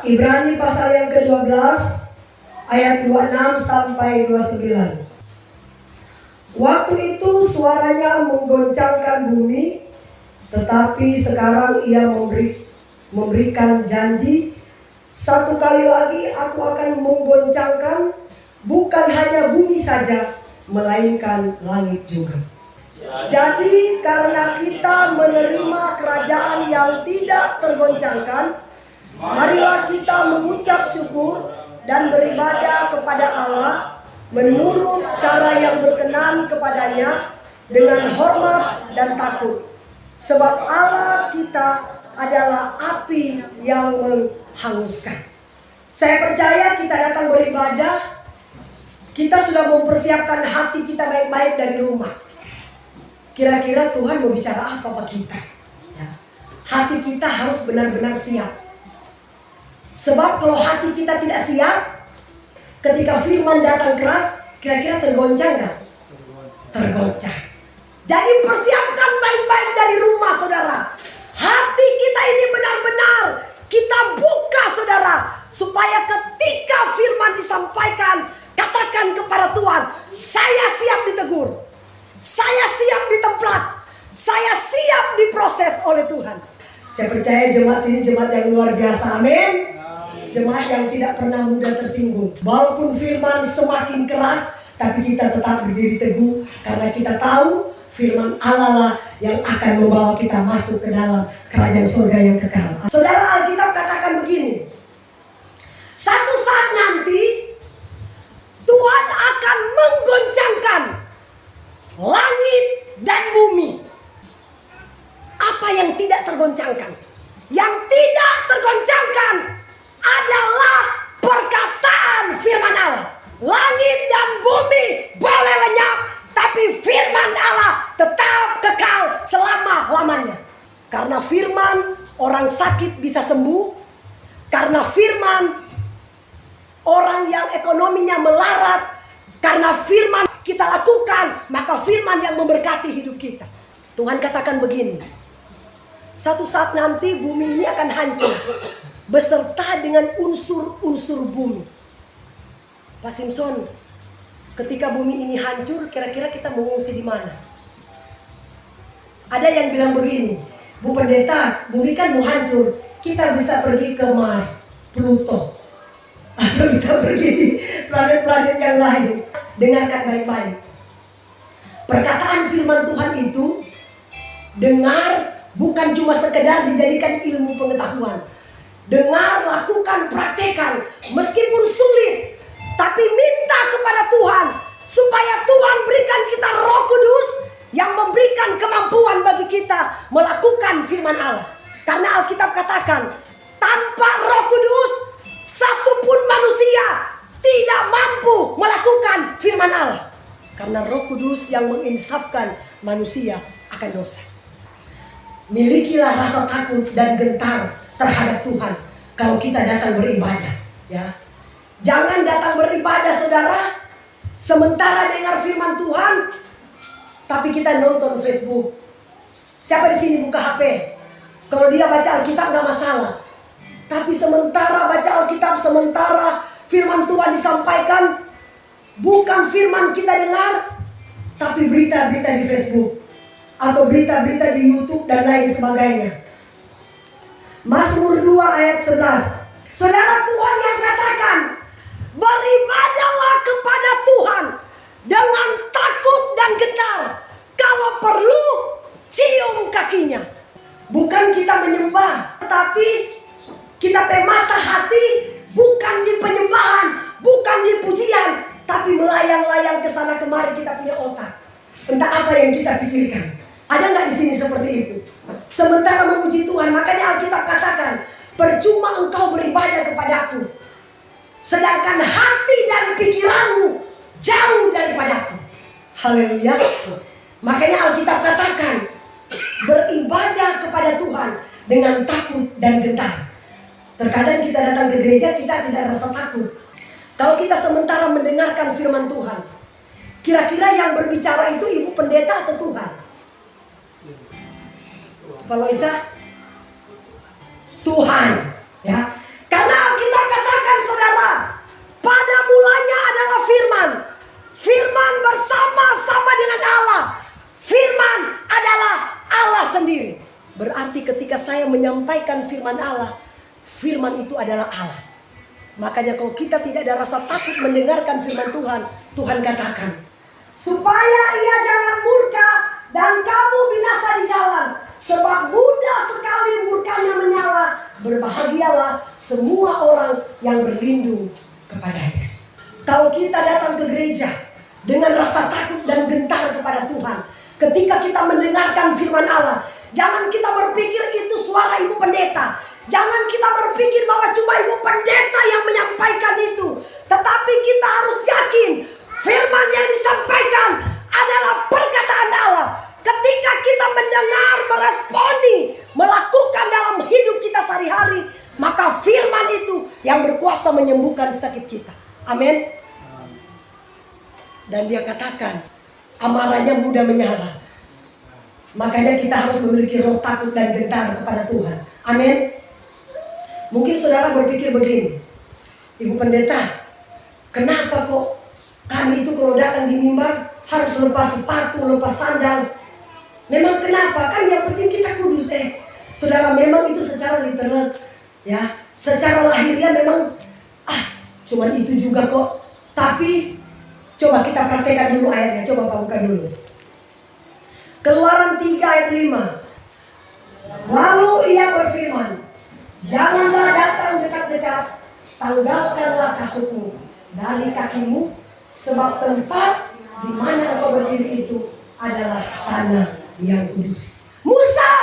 Ibrani pasal yang ke-12 ayat 26 sampai 29. Waktu itu suaranya menggoncangkan bumi, tetapi sekarang ia memberikan janji, satu kali lagi aku akan menggoncangkan bukan hanya bumi saja, melainkan langit juga. Jadi karena kita menerima kerajaan yang tidak tergoncangkan, marilah kita mengucap syukur dan beribadah kepada Allah menurut cara yang berkenan kepadanya dengan hormat dan takut. Sebab Allah kita adalah api yang menghanguskan. Saya percaya kita datang beribadah, kita sudah mempersiapkan hati kita baik-baik dari rumah. Kira-kira Tuhan mau bicara apa ke kita? Ya. Hati kita harus benar-benar siap. Sebab kalau hati kita tidak siap, ketika firman datang keras, kira-kira tergoncang nggak? Tergoncang. Jadi persiapkan baik-baik dari rumah, saudara. Hati kita ini benar-benar kita buka, saudara, supaya ketika firman disampaikan, katakan kepada Tuhan, saya siap ditegur, saya siap ditemplak, saya siap diproses oleh Tuhan. Saya percaya jemaat sini jemaat yang luar biasa, amin. Jemaat yang tidak pernah mudah tersinggung. Walaupun firman semakin keras, tapi kita tetap berdiri teguh karena kita tahu firman Allah lah yang akan membawa kita masuk ke dalam kerajaan surga yang kekal. Saudara, Alkitab katakan begini, satu saat nanti Tuhan akan menggoncangkan langit dan bumi. Apa yang tidak tergoncangkan? Yang tidak tergoncangkan adalah perkataan firman Allah. Langit dan bumi boleh lenyap, tapi firman Allah tetap kekal selama-lamanya. Karena firman orang sakit bisa sembuh. Karena firman orang yang ekonominya melarat. Karena firman kita lakukan, maka firman yang memberkati hidup kita. Tuhan katakan begini, satu saat nanti bumi ini akan hancur beserta dengan unsur-unsur bumi. Pak Simpson, ketika bumi ini hancur, kira-kira kita mengungsi di mana? Ada yang bilang begini, Bu Pendeta, bumi kan mau hancur, kita bisa pergi ke Mars, Pluto, atau bisa pergi di planet-planet yang lain. Dengarkan baik-baik. Perkataan firman Tuhan itu, dengar bukan cuma sekedar dijadikan ilmu pengetahuan. Dengar, lakukan, praktekkan, meskipun sulit, tapi minta kepada Tuhan supaya Tuhan berikan kita Roh Kudus yang memberikan kemampuan bagi kita melakukan firman Allah. Karena Alkitab katakan, tanpa Roh Kudus satupun manusia tidak mampu melakukan firman Allah. Karena Roh Kudus yang menginsafkan manusia akan dosa. Milikilah rasa takut dan gentar terhadap Tuhan kalau kita datang beribadah, ya. Jangan datang beribadah, saudara, sementara dengar firman Tuhan, tapi kita nonton Facebook. Siapa di sini buka HP? Kalau dia baca Alkitab nggak masalah. Tapi sementara baca Alkitab, sementara firman Tuhan disampaikan, bukan firman kita dengar, tapi berita-berita di Facebook atau berita-berita di YouTube dan lain sebagainya. Mazmur 2 ayat 11. Saudara, Tuhan yang katakan, beribadahlah kepada Tuhan dengan takut dan gentar. Kalau perlu, cium kakinya. Bukan kita menyembah, tetapi kita mata hati bukan di penyembahan, bukan di pujian, tapi melayang-layang ke sana kemari kita punya otak. Entah apa yang kita pikirkan. Ada nggak di sini seperti itu? Sementara memuji Tuhan, makanya Alkitab katakan, percuma engkau beribadah kepadaku, sedangkan hati dan pikiranmu jauh daripadaku. Haleluya. Makanya Alkitab katakan, beribadah kepada Tuhan dengan takut dan gentar. Terkadang kita datang ke gereja, kita tidak rasa takut. Kalau kita sementara mendengarkan firman Tuhan, kira-kira yang berbicara itu ibu pendeta atau Tuhan? Pak Loisa? Tuhan, ya. Karena saya menyampaikan firman Allah, firman itu adalah Allah. Makanya kalau kita tidak ada rasa takut mendengarkan firman Tuhan, Tuhan katakan, supaya ia jangan murka dan kamu binasa di jalan, sebab mudah sekali murkanya menyala. Berbahagialah semua orang yang berlindung kepadanya. Kalau kita datang ke gereja dengan rasa takut dan gentar kepada Tuhan, ketika kita mendengarkan firman Allah, jangan kita berpikir itu suara ibu pendeta. Jangan kita berpikir bahwa cuma ibu pendeta yang menyampaikan itu. Tetapi kita harus yakin firman yang disampaikan adalah perkataan Allah. Ketika kita mendengar, meresponi, melakukan dalam hidup kita sehari-hari, maka firman itu yang berkuasa menyembuhkan sakit kita. Amin. Dan dia katakan, amarahnya mudah menyala. Makanya kita harus memiliki roh takut dan gentar kepada Tuhan. Amin. Mungkin saudara berpikir begini, ibu pendeta, kenapa kok kami itu kalau datang di mimbar harus lepas sepatu, lepas sandal? Memang kenapa? Kan yang penting kita kudus. Saudara, memang itu secara literal, ya, secara lahiriah memang cuman itu juga kok. Tapi coba kita praktekkan dulu ayatnya. Coba Pak buka dulu. Keluaran 3 ayat 5. Lalu ia berfirman, janganlah datang dekat-dekat, tanggalkanlah kasutmu dari kakimu, sebab tempat di mana engkau berdiri itu adalah tanah yang kudus. Musa,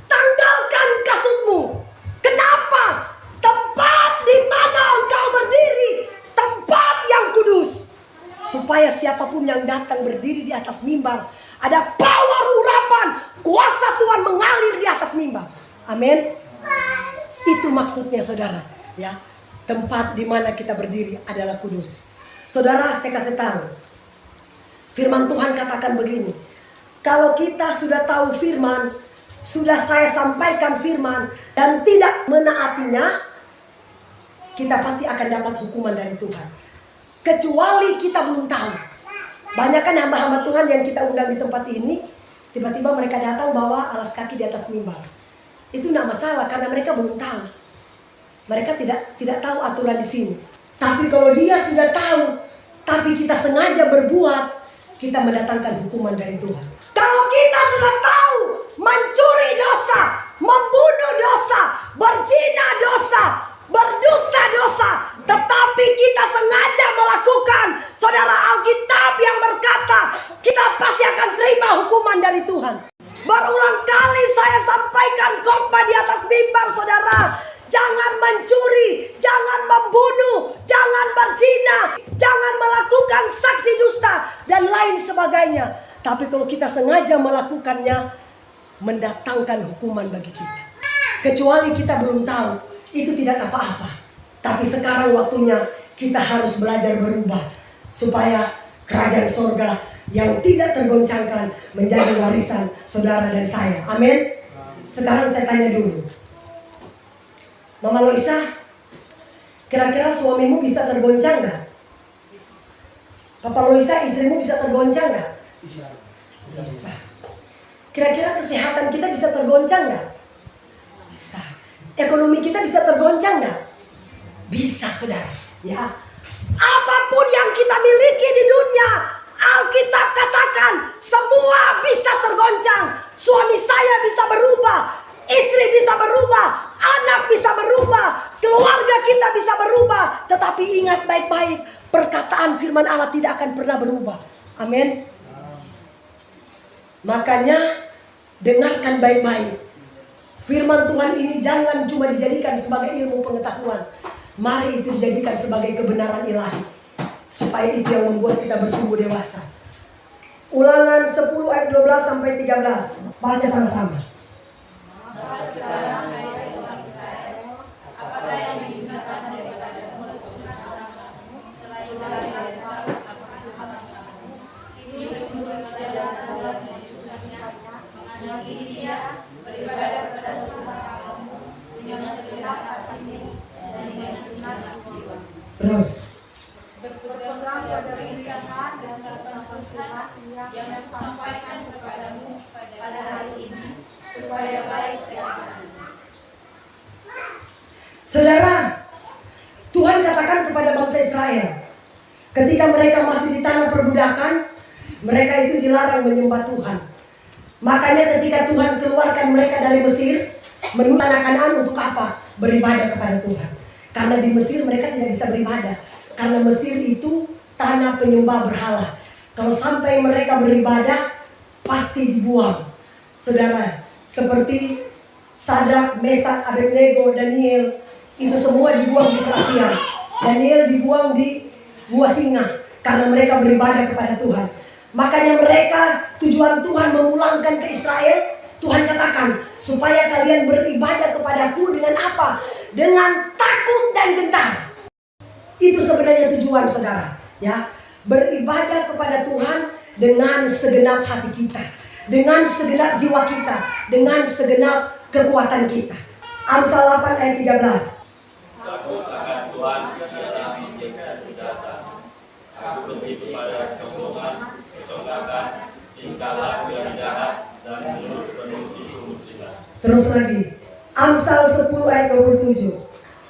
tanggalkan kasutmu. Kenapa? Tempat di mana engkau berdiri, tempat yang kudus. Supaya siapapun yang datang berdiri di atas mimbar, ada power urapan, kuasa Tuhan mengalir di atas mimbar. Amin. Itu maksudnya saudara, ya. Tempat di mana kita berdiri adalah kudus. Saudara, saya kasih tahu. Firman Tuhan katakan begini. Kalau kita sudah tahu firman, sudah saya sampaikan firman dan tidak menaatinya, kita pasti akan dapat hukuman dari Tuhan. Kecuali kita belum tahu. Banyak kan hamba-hamba Tuhan yang kita undang di tempat ini, tiba-tiba mereka datang bawa alas kaki di atas mimbar. Itu tidak masalah karena mereka belum tahu. Mereka tidak tahu aturan di sini. Tapi kalau dia sudah tahu, tapi kita sengaja berbuat, kita mendatangkan hukuman dari Tuhan. Kalau kita sudah tahu mencuri dosa, membunuh dosa, berzina dosa, berdusta dosa, tetapi kita sengaja melakukan, saudara, Alkitab yang berkata kita pasti akan terima hukuman dari Tuhan. Berulang kali saya sampaikan khotbah di atas mimbar, saudara. Jangan mencuri, jangan membunuh, jangan berzina, jangan melakukan saksi dusta dan lain sebagainya. Tapi kalau kita sengaja melakukannya, mendatangkan hukuman bagi kita. Kecuali kita belum tahu, itu tidak apa-apa. Tapi sekarang waktunya kita harus belajar berubah, supaya kerajaan sorga yang tidak tergoncangkan menjadi warisan saudara dan saya. Amin. Sekarang saya tanya dulu, Mama Loisa, kira-kira suamimu bisa tergoncang gak? Papa Loisa, istrimu bisa tergoncang gak? Bisa. Kira-kira kesehatan kita bisa tergoncang gak? Bisa. Ekonomi kita bisa tergoncang gak? Bisa, saudara. Ya. Apapun yang kita miliki di dunia, Alkitab katakan semua bisa tergoncang. Suami saya bisa berubah, istri bisa berubah, anak bisa berubah, keluarga kita bisa berubah. Tetapi ingat baik-baik, perkataan firman Allah tidak akan pernah berubah. Amin. Makanya dengarkan baik-baik. Firman Tuhan ini jangan cuma dijadikan sebagai ilmu pengetahuan. Mari itu dijadikan sebagai kebenaran ilahi, supaya itu yang membuat kita bertumbuh dewasa. Ulangan 10 ayat 12 sampai 13. Baca sama-sama. Terus berpegang pada rencana dan catatan Tuhan yang disampaikan kepadamu pada hari ini, supaya baik dan benar. Saudara, Tuhan katakan kepada bangsa Israel, ketika mereka masih di tanah perbudakan, mereka itu dilarang menyembah Tuhan. Makanya ketika Tuhan keluarkan mereka dari Mesir, menuju tanah Kanaan untuk apa? Beribadah kepada Tuhan. Karena di Mesir mereka tidak bisa beribadah. Karena Mesir itu tanah penyembah berhala. Kalau sampai mereka beribadah, pasti dibuang. Saudara, seperti Sadrak, Mesak, Abednego, Daniel, itu semua dibuang di perapian. Daniel dibuang di gua singa karena mereka beribadah kepada Tuhan. Makanya mereka, tujuan Tuhan memulangkan ke Israel, Tuhan katakan, supaya kalian beribadah kepadaku dengan apa? Dengan takut dan gentar. Itu sebenarnya tujuan, saudara. Ya, beribadah kepada Tuhan dengan segenap hati kita, dengan segenap jiwa kita, dengan segenap kekuatan kita. Amsal 8 ayat 13. Takut akan Tuhan adalah menjadi kejahatan. Aku benci kepada kesombongan, kecongkakan, tingkah laku yang jahat, dan mulut penuh tipu musibah. Terus lagi, Amsal 10 ayat 27.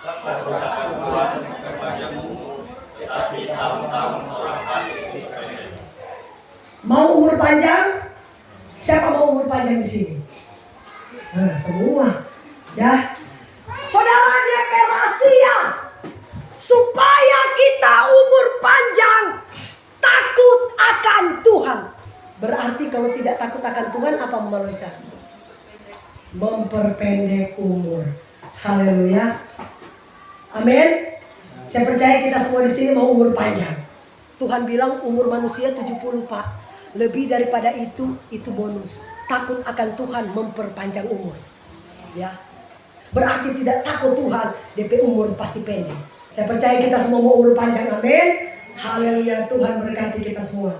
Takut akan Tuhan kepanjang umur, tetapi tahun-tahun orang fasik pendek. Mau umur panjang? Siapa mau umur panjang di sini? Nah, semua. Ya. Saudara, DP rahasia supaya kita umur panjang, takut akan Tuhan. Berarti kalau tidak takut akan Tuhan, apa Maloisa? Memperpendek umur. Haleluya. Amin. Saya percaya kita semua di sini mau umur panjang. Tuhan bilang umur manusia 70, Pak. Lebih daripada itu bonus. Takut akan Tuhan memperpanjang umur. Ya. Berarti tidak takut Tuhan, DP umur pasti pendek. Saya percaya kita semua mau umur panjang. Amin. Haleluya. Tuhan berkati kita semua.